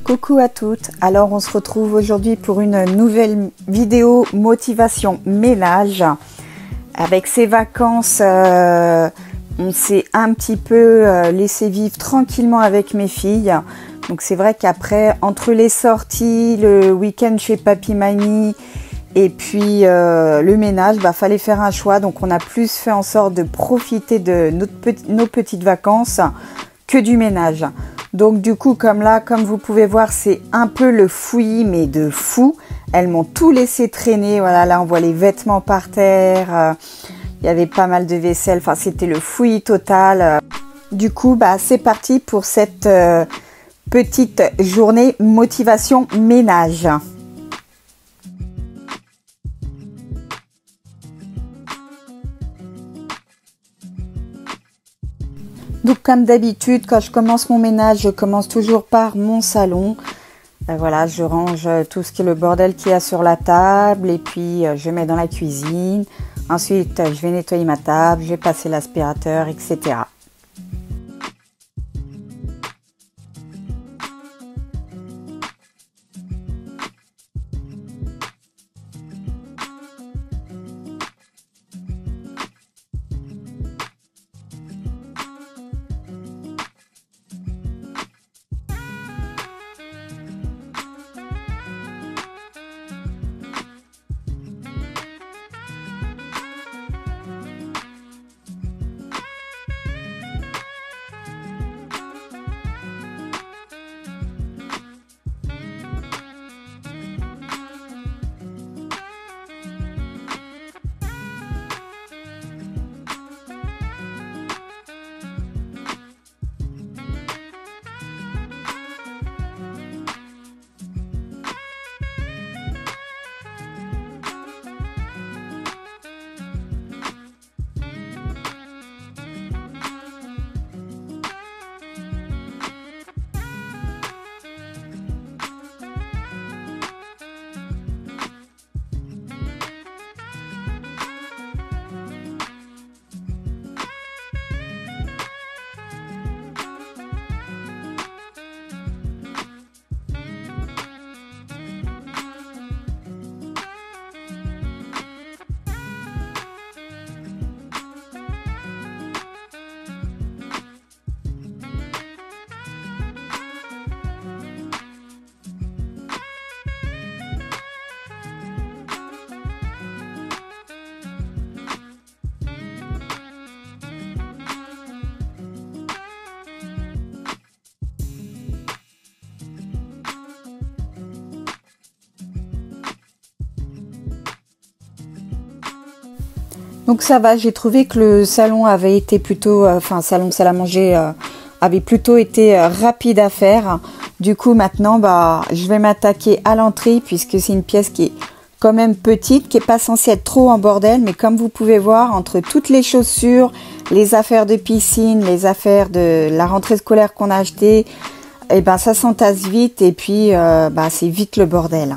Coucou à toutes, alors on se retrouve aujourd'hui pour une nouvelle vidéo motivation ménage. Avec ces vacances, on s'est un petit peu laissé vivre tranquillement avec mes filles. Donc c'est vrai qu'après, entre les sorties, le week-end chez papy-mamie et puis le ménage, fallait faire un choix. Donc on a plus fait en sorte de profiter de nos petites vacances que du ménage. Donc du coup, comme vous pouvez voir, c'est un peu le fouillis, mais de fou. Elles m'ont tout laissé traîner. Voilà, là on voit les vêtements par terre. Il y avait pas mal de vaisselle. Enfin, c'était le fouillis total. Du coup, c'est parti pour cette petite journée motivation ménage. Donc comme d'habitude, quand je commence mon ménage, je commence toujours par mon salon. Voilà, je range tout ce qui est le bordel qu'il y a sur la table et puis je mets dans la cuisine. Ensuite, je vais nettoyer ma table, je vais passer l'aspirateur, etc. Donc ça va, j'ai trouvé que le salon avait été plutôt, salon salle à manger avait plutôt été rapide à faire. Du coup maintenant, je vais m'attaquer à l'entrée puisque c'est une pièce qui est quand même petite, qui est pas censée être trop en bordel, mais comme vous pouvez voir, entre toutes les chaussures, les affaires de piscine, les affaires de la rentrée scolaire qu'on a achetées, ça s'entasse vite et puis c'est vite le bordel.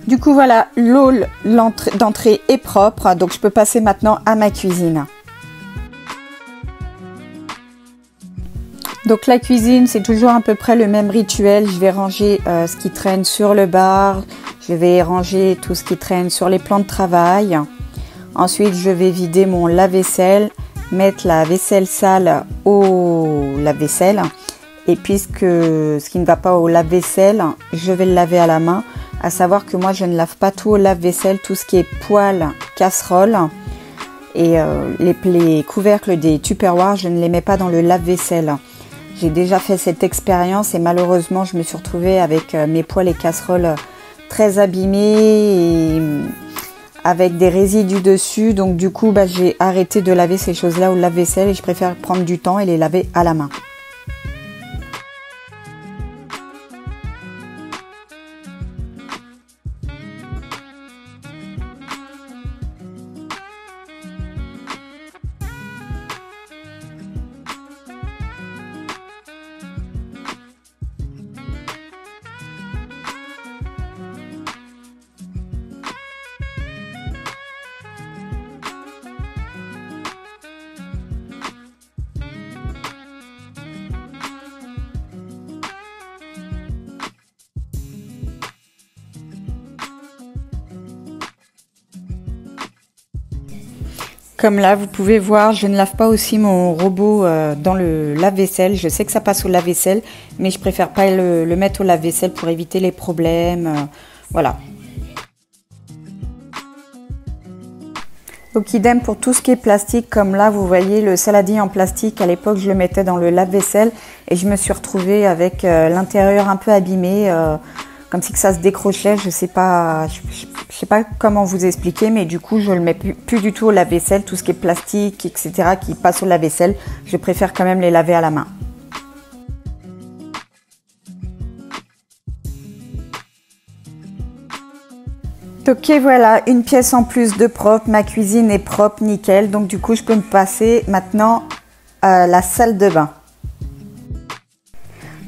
Du coup voilà, l'hall d'entrée est propre, donc je peux passer maintenant à ma cuisine. Donc la cuisine, c'est toujours à peu près le même rituel. Je vais ranger ce qui traîne sur le bar. Je vais ranger tout ce qui traîne sur les plans de travail. Ensuite, je vais vider mon lave-vaisselle, mettre la vaisselle sale au lave-vaisselle. Et puisque ce qui ne va pas au lave-vaisselle, je vais le laver à la main. À savoir que moi, je ne lave pas tout au lave-vaisselle, tout ce qui est poêle, casserole. Et les couvercles des Tupperware, je ne les mets pas dans le lave-vaisselle. J'ai déjà fait cette expérience et malheureusement, je me suis retrouvée avec mes poêles et casseroles très abîmées et avec des résidus dessus. Donc du coup, j'ai arrêté de laver ces choses-là au lave-vaisselle et je préfère prendre du temps et les laver à la main. Comme là, vous pouvez voir, je ne lave pas aussi mon robot dans le lave-vaisselle. Je sais que ça passe au lave-vaisselle, mais je préfère pas le mettre au lave-vaisselle pour éviter les problèmes. Voilà. Donc idem pour tout ce qui est plastique, comme là, vous voyez le saladier en plastique. À l'époque, je le mettais dans le lave-vaisselle et je me suis retrouvée avec l'intérieur un peu abîmé, comme si que ça se décrochait. Je sais pas comment vous expliquer, mais du coup, je le mets plus du tout au lave-vaisselle. Tout ce qui est plastique, etc., qui passe au lave-vaisselle, je préfère quand même les laver à la main. Ok, voilà, une pièce en plus de propre. Ma cuisine est propre, nickel. Donc du coup, je peux me passer maintenant à la salle de bain.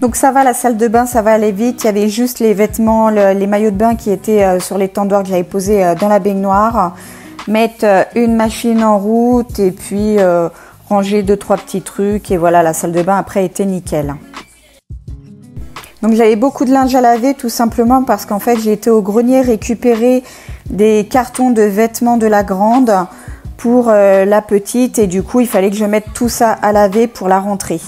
Donc ça va, la salle de bain, ça va aller vite. Il y avait juste les vêtements, les maillots de bain qui étaient sur les tendoirs que j'avais posés dans la baignoire. Mettre une machine en route et puis ranger 2-3 petits trucs. Et voilà, la salle de bain après était nickel. Donc j'avais beaucoup de linge à laver tout simplement parce qu'en fait j'ai été au grenier récupérer des cartons de vêtements de la grande pour la petite et du coup il fallait que je mette tout ça à laver pour la rentrée.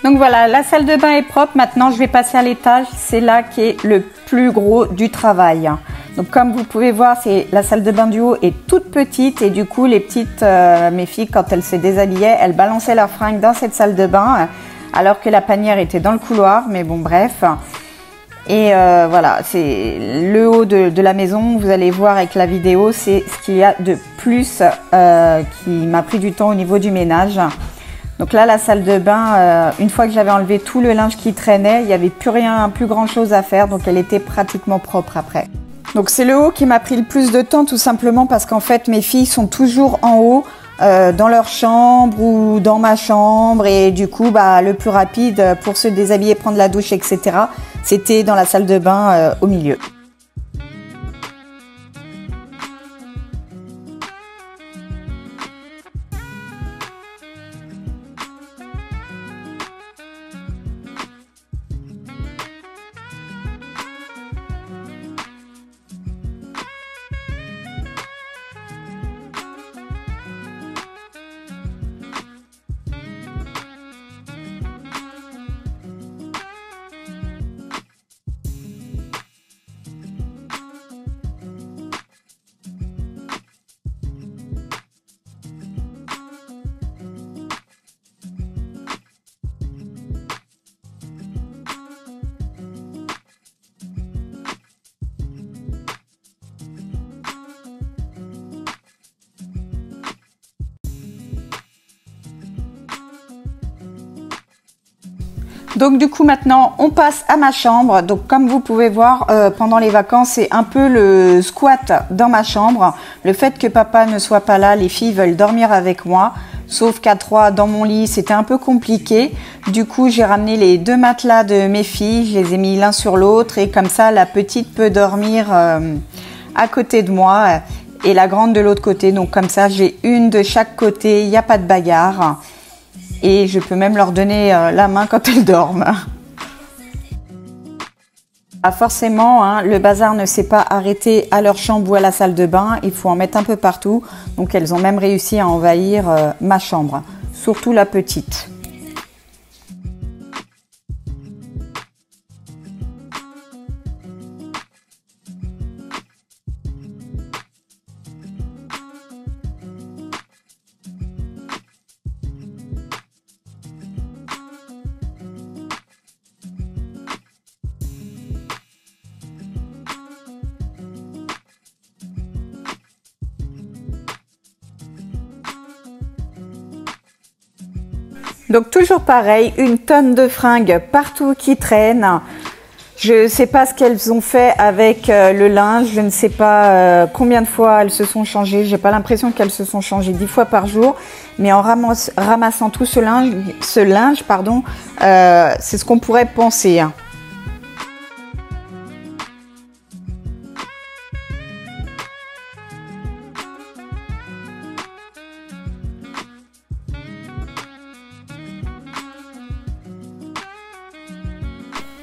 Donc voilà, la salle de bain est propre. Maintenant, je vais passer à l'étage. C'est là qui est le plus gros du travail. Donc comme vous pouvez voir, c'est la salle de bain du haut est toute petite et du coup, les petites, mes filles, quand elles se déshabillaient, elles balançaient leurs fringues dans cette salle de bain alors que la panière était dans le couloir. Mais bon, bref. Et voilà, c'est le haut de la maison. Vous allez voir avec la vidéo, c'est ce qu'il y a de plus qui m'a pris du temps au niveau du ménage. Donc là, la salle de bain, une fois que j'avais enlevé tout le linge qui traînait, il n'y avait plus grand chose à faire. Donc elle était pratiquement propre après. Donc c'est le haut qui m'a pris le plus de temps tout simplement parce qu'en fait mes filles sont toujours en haut dans leur chambre ou dans ma chambre et du coup le plus rapide pour se déshabiller, prendre la douche, etc. c'était dans la salle de bain au milieu. Donc du coup maintenant on passe à ma chambre. Donc comme vous pouvez voir pendant les vacances c'est un peu le squat dans ma chambre. Le fait que papa ne soit pas là, les filles veulent dormir avec moi. Sauf qu'à 3 dans mon lit c'était un peu compliqué. Du coup j'ai ramené les 2 matelas de mes filles. Je les ai mis l'un sur l'autre et comme ça la petite peut dormir à côté de moi et la grande de l'autre côté. Donc comme ça j'ai une de chaque côté, il n'y a pas de bagarre. Et je peux même leur donner la main quand elles dorment. Ah, forcément, hein, le bazar ne s'est pas arrêté à leur chambre ou à la salle de bain. Il faut en mettre un peu partout. Donc elles ont même réussi à envahir ma chambre. Surtout la petite. Donc toujours pareil, une tonne de fringues partout qui traînent. Je ne sais pas ce qu'elles ont fait avec le linge, je ne sais pas combien de fois elles se sont changées. J'ai pas l'impression qu'elles se sont changées 10 fois par jour, mais en ramassant tout ce linge, c'est ce qu'on pourrait penser.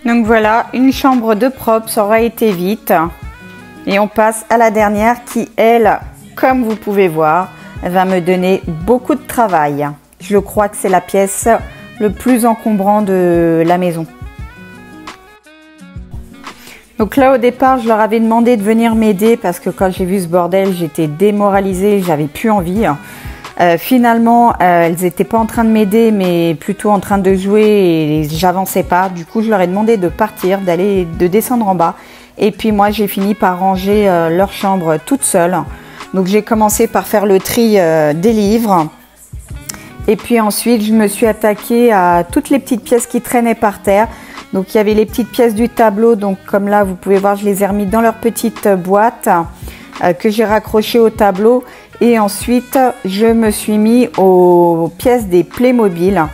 Donc voilà, une chambre de propre, ça aura été vite. Et on passe à la dernière qui, elle, comme vous pouvez voir, va me donner beaucoup de travail. Je crois que c'est la pièce le plus encombrant de la maison. Donc là, au départ, je leur avais demandé de venir m'aider parce que quand j'ai vu ce bordel, j'étais démoralisée, j'avais plus envie. Finalement, elles n'étaient pas en train de m'aider, mais plutôt en train de jouer et j'avançais pas. Du coup, je leur ai demandé de partir, de descendre en bas. Et puis moi, j'ai fini par ranger leur chambre toute seule. Donc j'ai commencé par faire le tri des livres. Et puis ensuite, je me suis attaquée à toutes les petites pièces qui traînaient par terre. Donc il y avait les petites pièces du tableau. Donc comme là, vous pouvez voir, je les ai remis dans leur petite boîte que j'ai raccrochée au tableau. Et ensuite, je me suis mis aux pièces des Playmobil.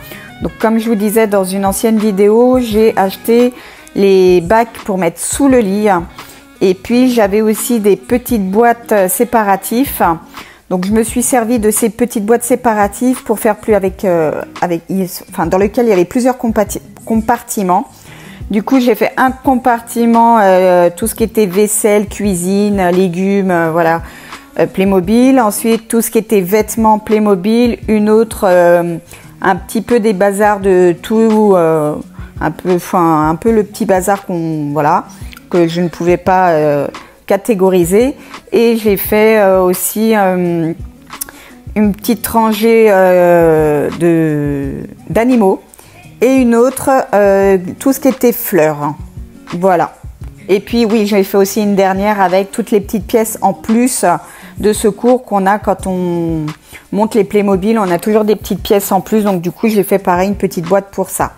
Donc, comme je vous disais dans une ancienne vidéo, j'ai acheté les bacs pour mettre sous le lit. Et puis, j'avais aussi des petites boîtes séparatives. Donc, je me suis servi de ces petites boîtes séparatives pour faire plus dans lequel il y avait plusieurs compartiments. Du coup, j'ai fait un compartiment, tout ce qui était vaisselle, cuisine, légumes, voilà. Playmobil, ensuite tout ce qui était vêtements Playmobil, une autre un petit peu des bazars de tout, un peu le petit bazar que je ne pouvais pas catégoriser. Et j'ai fait aussi une petite rangée d'animaux et une autre tout ce qui était fleurs. Voilà. Et puis oui, j'ai fait aussi une dernière avec toutes les petites pièces en plus de secours qu'on a quand on monte les Playmobil. On a toujours des petites pièces en plus, donc du coup j'ai fait pareil, une petite boîte pour ça.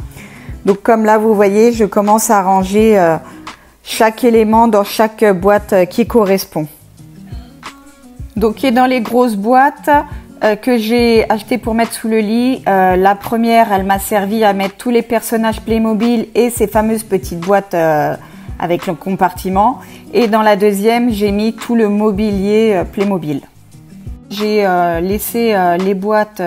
Donc comme là vous voyez, je commence à ranger chaque élément dans chaque boîte qui correspond. Donc et dans les grosses boîtes que j'ai achetées pour mettre sous le lit, la première elle m'a servi à mettre tous les personnages Playmobil et ces fameuses petites boîtes avec le compartiment. Et dans la deuxième, j'ai mis tout le mobilier Playmobil. J'ai laissé les boîtes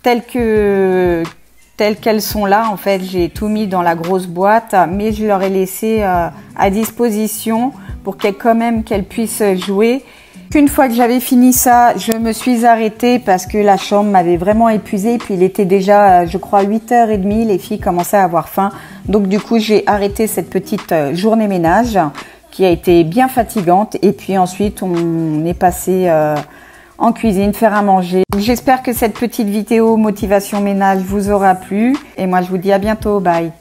telles qu'elles sont là. En fait, j'ai tout mis dans la grosse boîte, mais je leur ai laissé à disposition pour qu'elles puissent jouer. Une fois que j'avais fini ça, je me suis arrêtée parce que la chambre m'avait vraiment épuisée. Puis il était déjà, je crois, 8h30. Les filles commençaient à avoir faim. Donc du coup, j'ai arrêté cette petite journée ménage qui a été bien fatigante. Et puis ensuite, on est passé en cuisine, faire à manger. J'espère que cette petite vidéo motivation ménage vous aura plu. Et moi, je vous dis à bientôt. Bye!